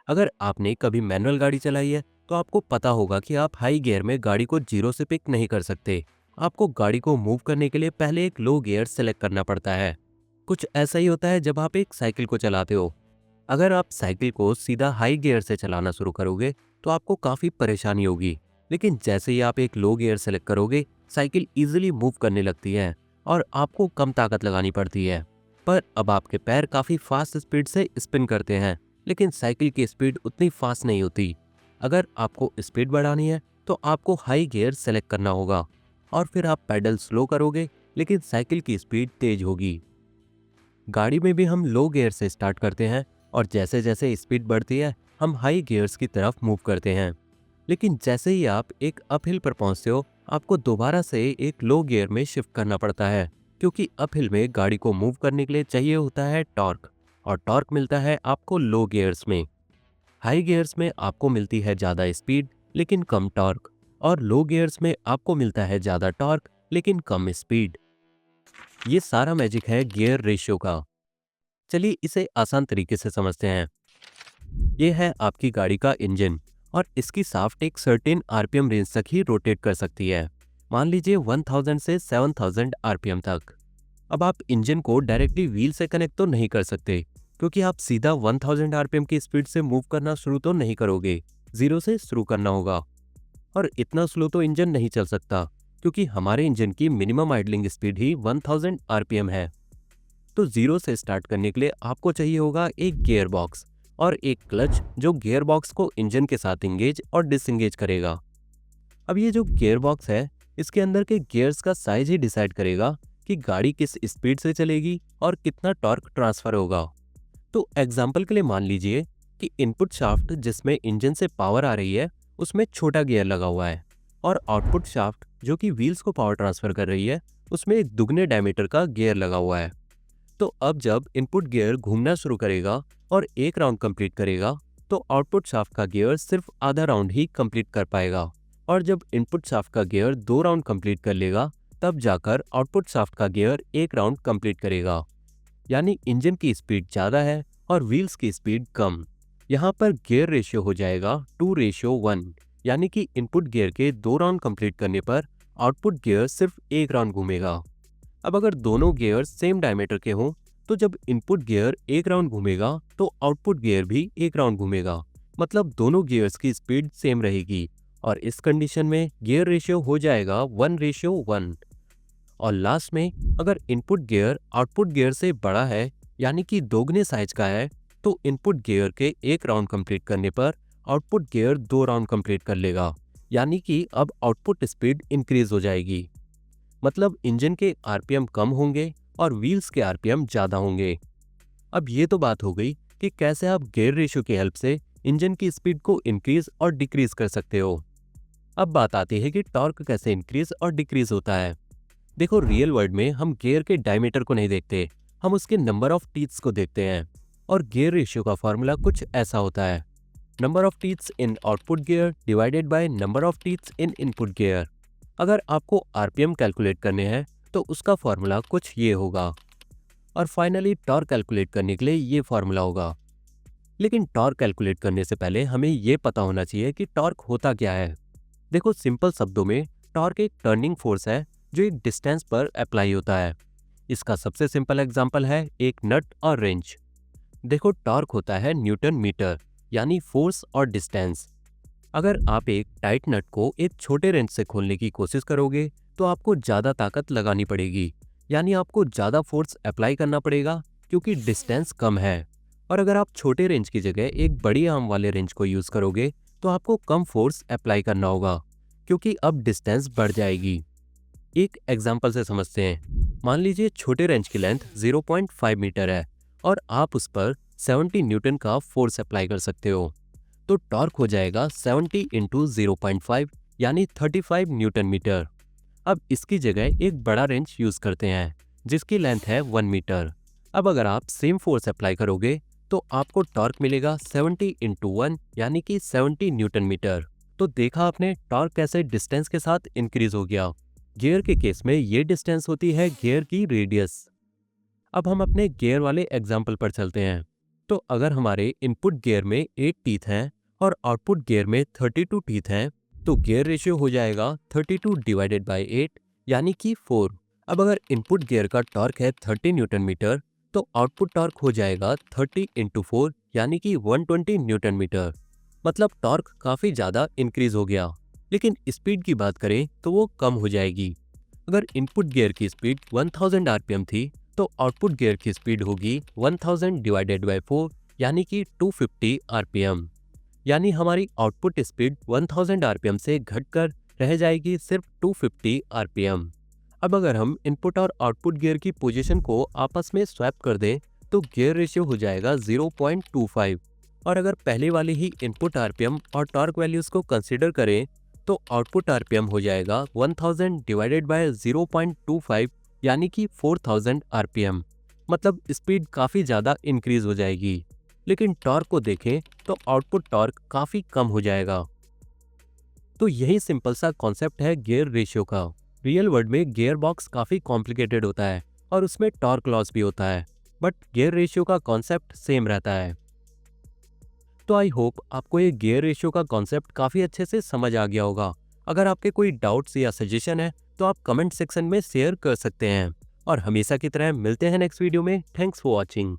अगर आपने कभी मैनुअल गाड़ी चलाई है तो आपको पता होगा कि आप हाई गियर में गाड़ी को जीरो से पिक नहीं कर सकते। आपको गाड़ी को मूव करने के लिए पहले एक लो गियर सेलेक्ट करना पड़ता है। कुछ ऐसा ही होता है जब आप एक साइकिल को चलाते हो। अगर आप साइकिल को सीधा हाई गियर से चलाना शुरू करोगे तो आपको काफी परेशानी होगी। लेकिन जैसे ही आप एक लो गियर सेलेक्ट करोगे, साइकिल इजीली मूव करने लगती है और आपको कम ताकत लगानी पड़ती है। पर अब आपके पैर काफी फास्ट स्पीड से स्पिन करते हैं, लेकिन साइकिल की स्पीड उतनी फास्ट नहीं होती। अगर आपको स्पीड बढ़ानी है तो आपको हाई गियर सेलेक्ट करना होगा और फिर आप पैडल स्लो करोगे, लेकिन साइकिल की स्पीड तेज होगी। गाड़ी में भी हम लो गियर से स्टार्ट करते हैं और जैसे जैसे स्पीड बढ़ती है हम हाई गियर्स की तरफ मूव करते हैं। लेकिन जैसे ही आप एक अपहिल पर पहुंचते हो, आपको दोबारा से एक लो गियर में शिफ्ट करना पड़ता है, क्योंकि अपहिल में गाड़ी को मूव करने के लिए चाहिए होता है टॉर्क, और टॉर्क मिलता है आपको लो गियर्स में। हाई गियर्स में आपको मिलती है ज़्यादा स्पीड लेकिन कम टॉर्क, और लो गियर्स में आपको मिलता है ज़्यादा टॉर्क लेकिन कम स्पीड। ये सारा मैजिक है गियर रेशियो का। चलिए इसे आसान तरीके से समझते हैं। ये है आपकी गाड़ी का इंजन, और इसकी शाफ्ट एक सर्टेन आरपीएम रेंज तक ही रोटेट कर सकती है। मान लीजिए 1000 से 7000 आरपीएम तक। अब आप इंजन को डायरेक्टली व्हील से कनेक्ट तो नहीं कर सकते, क्योंकि आप सीधा 1000 आरपीएम की स्पीड से मूव करना शुरू तो नहीं करोगे। जीरो से शुरू करना होगा, और इतना स्लो तो इंजन नहीं चल सकता, क्योंकि हमारे इंजन की मिनिमम आइडलिंग स्पीड ही 1000 आरपीएम है। तो जीरो से स्टार्ट करने के लिए आपको चाहिए होगा एक गियर बॉक्स और एक क्लच, जो गियर बॉक्स को इंजन के साथ इंगेज और डिसंगेज करेगा। अब ये जो गियर बॉक्स है, इसके अंदर के गियर्स का साइज ही डिसाइड करेगा कि गाड़ी किस स्पीड से चलेगी और कितना टॉर्क ट्रांसफर होगा। तो एग्जाम्पल के लिए मान लीजिए कि इनपुट शाफ्ट जिसमें इंजन से पावर आ रही है, उसमें छोटा गियर लगा हुआ है, और आउटपुट शाफ्ट जो कि व्हील्स को पावर ट्रांसफर कर रही है, उसमें एक दुगने डायमीटर का गियर लगा हुआ है। तो अब जब इनपुट गियर घूमना शुरू करेगा और एक राउंड कंप्लीट करेगा, तो आउटपुट शाफ्ट का गियर सिर्फ आधा राउंड ही कंप्लीट कर पाएगा, और जब इनपुट शाफ्ट का गियर 2 राउंड कंप्लीट कर लेगा, तब जाकर आउटपुट शाफ्ट का गियर एक राउंड कंप्लीट करेगा। यानी इंजन की स्पीड ज़्यादा है और व्हील्स की स्पीड कम। यहाँ पर गियर रेशियो हो जाएगा 2:1, यानी कि इनपुट गियर के 2 राउंड कंप्लीट करने पर आउटपुट गियर सिर्फ एक राउंड घूमेगा। अब अगर दोनों गियर सेम डायमीटर के हों, तो जब इनपुट गियर एक राउंड घूमेगा तो आउटपुट गियर भी एक राउंड घूमेगा, मतलब दोनों गियर्स की स्पीड सेम रहेगी, और इस कंडीशन में गियर रेशियो हो जाएगा 1:1। और लास्ट में अगर इनपुट गियर आउटपुट गियर से बड़ा है, यानी कि दोगुने साइज का है, तो इनपुट गियर के एक राउंड कंप्लीट करने पर आउटपुट गियर 2 राउंड कंप्लीट कर लेगा, यानी कि अब आउटपुट स्पीड इंक्रीज हो जाएगी। मतलब इंजन के आरपीएम कम होंगे और व्हील्स के आरपीएम ज़्यादा होंगे। अब ये तो बात हो गई कि कैसे आप गियर रेशियो की हेल्प से इंजन की स्पीड को इंक्रीज और डिक्रीज कर सकते हो। अब बात आती है कि टॉर्क कैसे इंक्रीज और डिक्रीज होता है। देखो, रियल वर्ल्ड में हम गियर के डायमीटर को नहीं देखते, हम उसके नंबर ऑफ टीथ्स को देखते हैं। और गियर रेशियो का फॉर्मूला कुछ ऐसा होता है: number of teeths in output gear divided by number of teeths in input gear. अगर आपको आरपीएम कैलकुलेट करने हैं तो उसका फॉर्मूला कुछ ये होगा। और फाइनली टॉर्क कैलकुलेट करने के लिए ये फॉर्मूला होगा। लेकिन टॉर्क कैलकुलेट करने से पहले हमें ये पता होना चाहिए कि टॉर्क होता क्या है। देखो, सिंपल शब्दों में टॉर्क एक टर्निंग फोर्स है जो एक डिस्टेंस पर अप्लाई होता है। इसका सबसे सिंपल एग्जांपल है एक नट और रेंच। देखो, टॉर्क होता है न्यूटन मीटर, यानी फोर्स और डिस्टेंस। अगर आप एक टाइट नट को एक छोटे रेंच से खोलने की कोशिश करोगे तो आपको ज़्यादा ताकत लगानी पड़ेगी, यानी आपको ज़्यादा फोर्स अप्लाई करना पड़ेगा, क्योंकि डिस्टेंस कम है। और अगर आप छोटे रेंच की जगह एक बड़ी आर्म वाले रेंच को यूज़ करोगे तो आपको कम फोर्स अप्लाई करना होगा, क्योंकि अब डिस्टेंस बढ़ जाएगी। एक एग्जाम्पल से समझते हैं। मान लीजिए छोटे रेंच की लेंथ 0.5 मीटर है और आप उस पर 70 न्यूटन का फोर्स अप्लाई कर सकते हो। तो टॉर्क हो जाएगा 70 इंटू 0.5, यानी 35 न्यूटन मीटर। अब इसकी जगह एक बड़ा रेंच यूज करते हैं जिसकी लेंथ है 1 मीटर। अब अगर आप सेम फोर्स अप्लाई करोगे तो आपको टॉर्क मिलेगा 70 इंटू 1, यानी कि 70 न्यूटन मीटर। तो देखा आपने टॉर्क कैसे डिस्टेंस के साथ इंक्रीज हो गया। गियर के केस में ये डिस्टेंस होती है गियर की रेडियस। अब हम अपने गियर वाले एग्जाम्पल पर चलते हैं। तो अगर हमारे इनपुट गियर में 8 टीथ हैं और आउटपुट गियर में 32 टीथ हैं, तो गियर रेशियो हो जाएगा 32 डिवाइडेड बाई 8 यानी कि 4। अब अगर इनपुट गियर का टॉर्क है 30 न्यूटन मीटर, तो आउटपुट टॉर्क हो जाएगा 30 इंटू 4 यानी कि 120 न्यूटन मीटर। मतलब टॉर्क काफ़ी ज़्यादा इंक्रीज हो गया। लेकिन स्पीड की बात करें तो वो कम हो जाएगी। अगर इनपुट गियर की स्पीड 1000 आरपीएम थी, तो आउटपुट गियर की स्पीड होगी 1000 डिवाइडेड बाई 4 यानी कि 250 आरपीएम। यानी हमारी आउटपुट स्पीड 1000 आरपीएम से घटकर रह जाएगी सिर्फ 250 आरपीएम। अब अगर हम इनपुट और आउटपुट गियर की पोजीशन को आपस में स्वैप कर दें, तो गियर रेशियो हो जाएगा 0.25। और अगर पहले वाली ही इनपुट आरपीएम और टॉर्क वैल्यूज को कंसीडर करें, तो आउटपुट आरपीएम हो जाएगा 1000 डिवाइडेड बाय 0.25 यानी कि 4000 आरपीएम। मतलब स्पीड काफ़ी ज़्यादा इंक्रीज हो जाएगी। लेकिन टॉर्क को देखें तो आउटपुट टॉर्क काफ़ी कम हो जाएगा। तो यही सिंपल सा कॉन्सेप्ट है गियर रेशियो का। रियल वर्ल्ड में गियर बॉक्स काफ़ी कॉम्प्लिकेटेड होता है और उसमें टॉर्क लॉस भी होता है, बट गियर रेशियो का कॉन्सेप्ट सेम रहता है। तो आई होप आपको ये गियर रेशियो का कॉन्सेप्ट काफ़ी अच्छे से समझ आ गया होगा। अगर आपके कोई डाउट्स या सजेशन है तो आप कमेंट सेक्शन में शेयर कर सकते हैं। और हमेशा की तरह मिलते हैं नेक्स्ट वीडियो में। Thanks for watching.